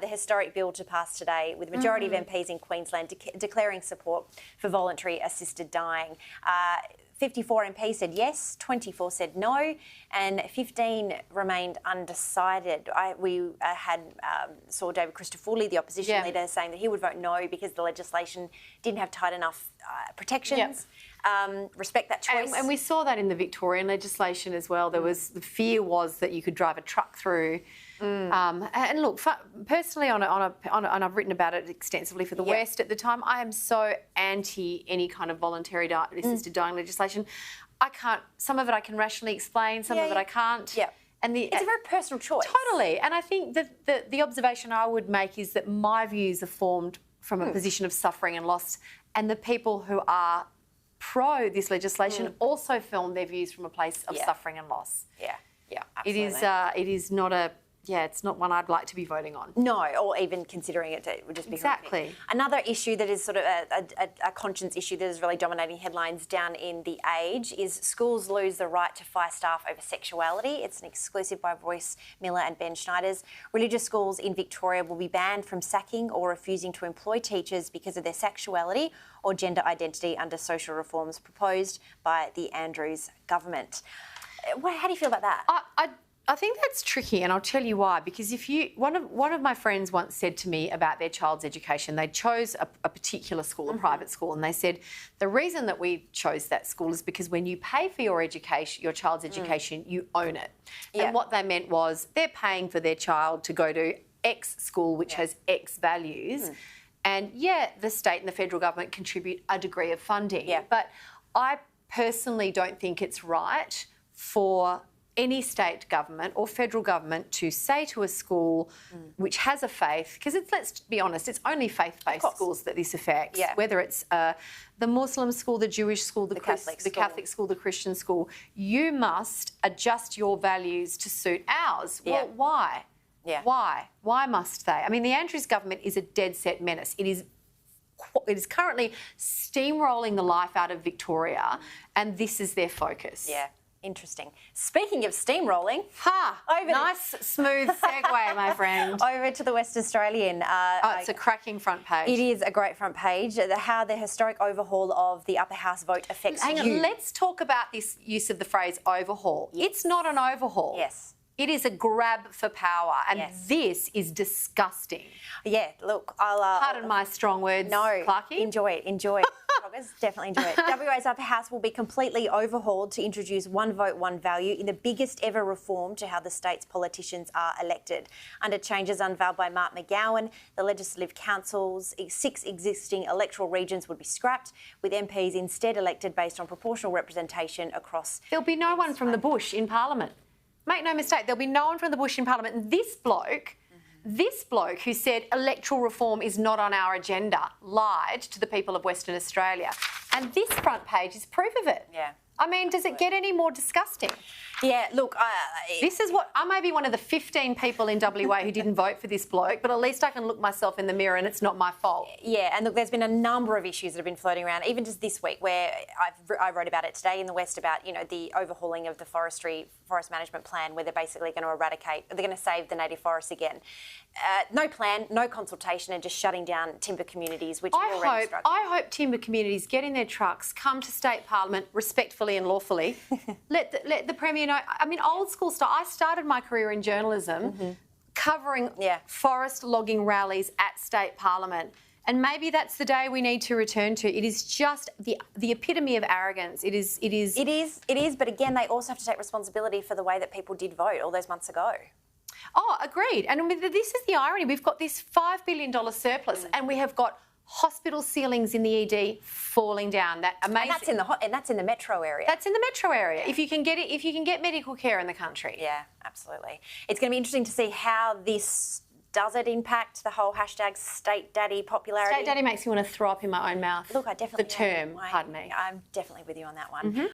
the historic bill to pass today with a majority of MPs in Queensland declaring support for voluntary assisted dying. 54 MPs said yes, 24 said no, and 15 remained undecided. We saw David Christofouli, the opposition leader, saying that he would vote no because the legislation didn't have tight enough protections. Respect that choice. And we saw that in the Victorian legislation as well. There was the fear was that you could drive a truck through. And look, personally, and I've written about it extensively for the West at the time, I am so anti any kind of voluntary assisted dying legislation. I can't. Some of it I can rationally explain. Some of it I can't. And it's a very personal choice. Totally. And I think that the observation I would make is that my views are formed from a position of suffering and loss, and the people who are pro this legislation also film their views from a place of suffering and loss. Absolutely. It is not a... it's not one I'd like to be voting on. No, or even considering it would just be horrific. Another issue that is sort of a conscience issue that is really dominating headlines down in The Age is schools lose the right to fire staff over sexuality. It's an exclusive by Royce Miller and Ben Schneiders. Religious schools in Victoria will be banned from sacking or refusing to employ teachers because of their sexuality or gender identity under social reforms proposed by the Andrews government. How do you feel about that? I think that's tricky, and I'll tell you why. Because one of my friends once said to me about their child's education, they chose a particular school, a private school, and they said the reason that we chose that school is because when you pay for your education, your child's education, you own it. And what they meant was they're paying for their child to go to X school, which has X values, and the state and the federal government contribute a degree of funding. But I personally don't think it's right for any state government or federal government to say to a school which has a faith, because let's be honest, it's only faith-based schools that this affects, whether it's the Muslim school, the Jewish school, the Catholic school, the Christian school, you must adjust your values to suit ours. Well, why? Why? Why must they? I mean, the Andrews government is a dead set menace. It is currently steamrolling the life out of Victoria, and this is their focus. Interesting. Speaking of steamrolling... Nice, smooth segue, my friend. Over to the West Australian. It's a cracking front page. It is a great front page. How the historic overhaul of the Upper House vote affects you. Hang on, let's talk about this use of the phrase overhaul. It's not an overhaul. It is a grab for power, and this is disgusting. Look, Pardon my strong words, Clarkie. Enjoy it. Definitely enjoy it. WA's Upper House will be completely overhauled to introduce one vote, one value in the biggest ever reform to how the state's politicians are elected. Under changes unveiled by Mark McGowan, the Legislative Council's 6 existing electoral regions would be scrapped, with MPs instead elected based on proportional representation across... There'll be no one from the bush in Parliament. Make no mistake, there'll be no one from the bush in Parliament. And this bloke who said electoral reform is not on our agenda, lied to the people of Western Australia. And this front page is proof of it. I mean, does it get any more disgusting? Look... This is what... I may be one of the 15 people in WA who didn't vote for this bloke, but at least I can look myself in the mirror and it's not my fault. And look, there's been a number of issues that have been floating around, even just this week, where I wrote about it today in the West about, the overhauling of the forest management plan, where they're basically going to eradicate... They're going to save the native forests again. No plan, no consultation, and just shutting down timber communities, which are already struggling. I hope timber communities get in their trucks, come to state parliament respectfully and lawfully. let the Premier know. I mean, old school style. I started my career in journalism covering forest logging rallies at state parliament. And maybe that's the day we need to return to. It is just the epitome of arrogance. It is. But again, they also have to take responsibility for the way that people did vote all those months ago. Oh, agreed. And I mean, this is the irony. We've got this $5 billion surplus, and we have got hospital ceilings in the ED falling down. That amazing. And that's in the metro area. That's in the metro area. If you can get medical care in the country. Yeah, absolutely. It's going to be interesting to see how this. Does it impact the whole hashtag State Daddy popularity? State Daddy makes me want to throw up in my own mouth. Look, I definitely... The term, pardon me. I'm definitely with you on that one.